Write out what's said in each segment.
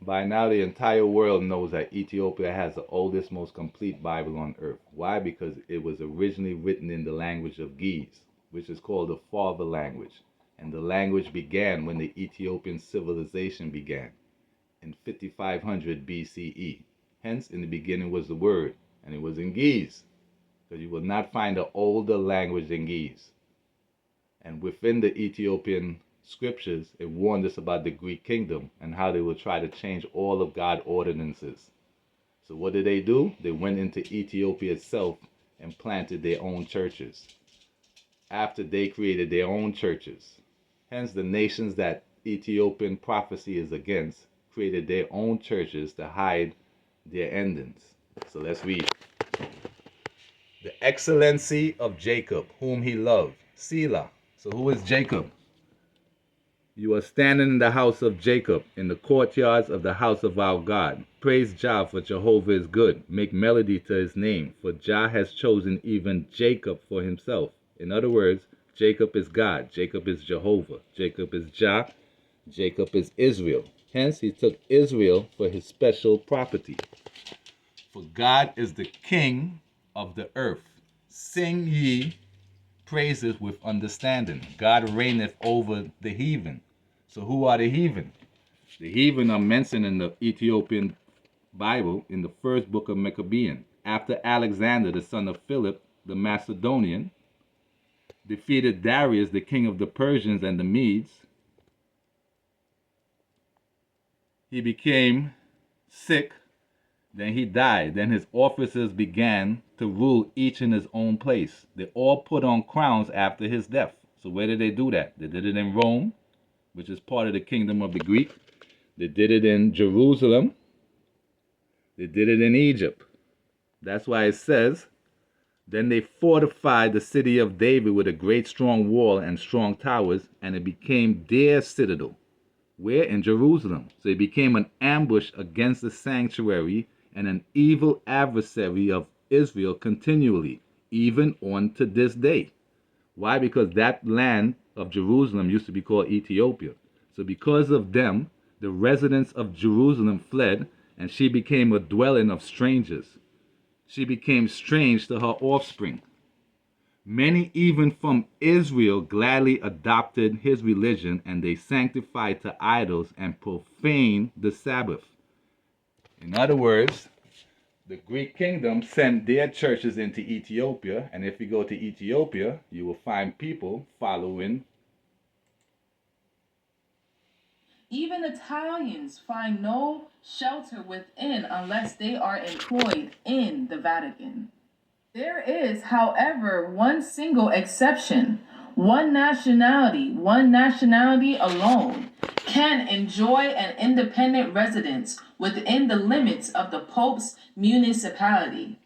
By now, the entire world knows that Ethiopia has the oldest, most complete Bible on earth. Why? Because it was originally written in the language of Ge'ez, which is called the father language. And the language began when the Ethiopian civilization began in 5500 BCE. Hence, in the beginning was the word, and it was in Ge'ez, because you will not find an older language than Ge'ez. And within the Ethiopian scriptures, it warned us about the Greek kingdom and how they would try to change all of God's ordinances. So what did they do? They went into Ethiopia itself and planted their own churches. After they created their own churches, hence the nations that Ethiopian prophecy is against created their own churches to hide their endings. So let's read. The excellency of Jacob, whom he loved. Selah. So who is Jacob? You are standing in the house of Jacob, in the courtyards of the house of our God. Praise Jah, for Jehovah is good. Make melody to his name, for Jah has chosen even Jacob for himself. In other words, Jacob is God, Jacob is Jehovah, Jacob is Jah, Jacob is Israel. Hence, he took Israel for his special property. For God is the king of the earth. Sing ye praises with understanding. God reigneth over the heathen. So who are the heathen? The heathen are mentioned in the Ethiopian Bible in the first book of Maccabean. After Alexander, the son of Philip, the Macedonian, defeated Darius, the king of the Persians and the Medes, he became sick. Then he died. Then his officers began to rule each in his own place. They all put on crowns after his death. So where did they do that? They did it in Rome, which is part of the kingdom of the Greek. They did it in Jerusalem. They did it in Egypt. That's why it says, then they fortified the city of David with a great strong wall and strong towers, and it became their citadel. Where? In Jerusalem. So it became an ambush against the sanctuary and an evil adversary of Israel continually, even on to this day. Why? Because that land of Jerusalem used to be called Ethiopia. So because of them, the residents of Jerusalem fled, and she became a dwelling of strangers. She became strange to her offspring. Many, even from Israel, gladly adopted his religion, and they sanctified to idols and profaned the Sabbath. In other words, the Greek kingdom sent their churches into Ethiopia, and if you go to Ethiopia, you will find people following. Even Italians find no shelter within unless they are employed in the Vatican. There is, however, one single exception. One nationality alone, can enjoy an independent residence within the limits of the Pope's municipality.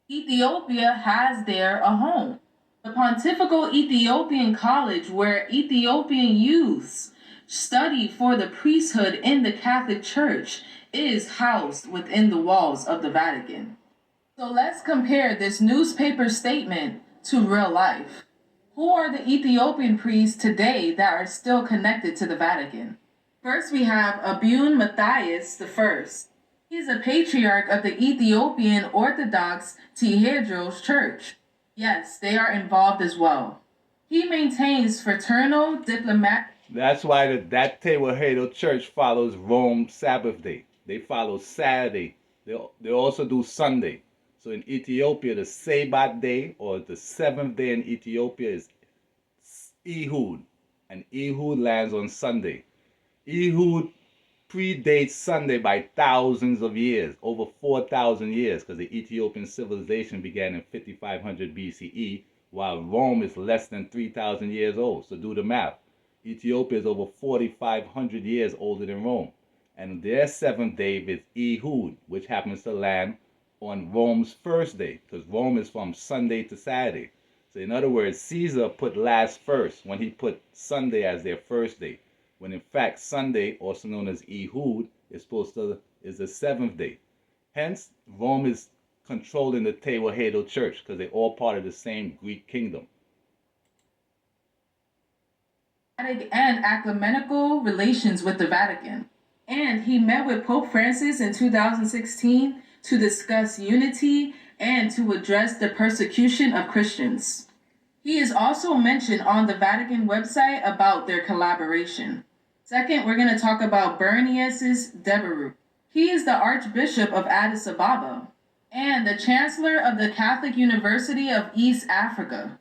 Ethiopia has there a home. The Pontifical Ethiopian College, where Ethiopian youths study for the priesthood in the Catholic Church, is housed within the walls of the Vatican. So let's compare this newspaper statement to real life. Who are the Ethiopian priests today that are still connected to the Vatican? First, we have Abun Matthias I. He is a patriarch of the Ethiopian Orthodox Tehedros Church. Yes, they are involved as well. He maintains fraternal diplomatic. That's why that Tewahedo church follows Rome Sabbath day. They follow Saturday. They also do Sunday. So in Ethiopia, the Sabbath day, or the seventh day in Ethiopia, is Ehud. And Ehud lands on Sunday. Ehud predates Sunday by thousands of years, over 4,000 years, because the Ethiopian civilization began in 5500 BCE, while Rome is less than 3,000 years old. So do the math. Ethiopia is over 4,500 years older than Rome. And their seventh day is Ehud, which happens to land on Rome's first day, because Rome is from Sunday to Saturday. So in other words, Caesar put last first when he put Sunday as their first day, when in fact Sunday, also known as Ehud, is the seventh day. Hence, Rome is controlling the Tewahedo church because they're all part of the same Greek kingdom. And ecumenical relations with the Vatican. And he met with Pope Francis in 2016 to discuss unity and to address the persecution of Christians. He is also mentioned on the Vatican website about their collaboration. Second, we're going to talk about Bernius Devereaux. He is the Archbishop of Addis Ababa and the Chancellor of the Catholic University of East Africa.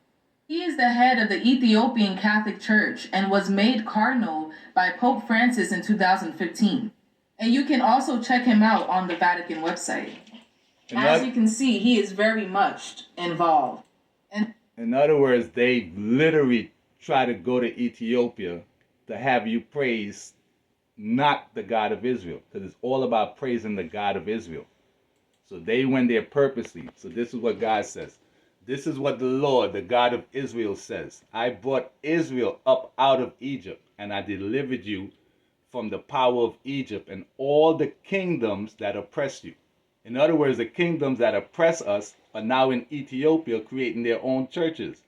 He is the head of the Ethiopian Catholic Church and was made cardinal by Pope Francis in 2015. And you can also check him out on the Vatican website. As you can see, he is very much involved. And in other words, they literally try to go to Ethiopia to have you praise not the God of Israel, because it's all about praising the God of Israel. So they went there purposely. So this is what God says. This is what the Lord, the God of Israel, says. I brought Israel up out of Egypt, and I delivered you from the power of Egypt and all the kingdoms that oppress you. In other words, the kingdoms that oppress us are now in Ethiopia creating their own churches.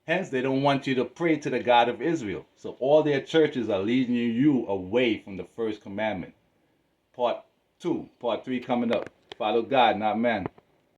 Hence, they don't want you to pray to the God of Israel. So all their churches are leading you away from the first commandment. Part 2, part 3 coming up. Follow God, not man.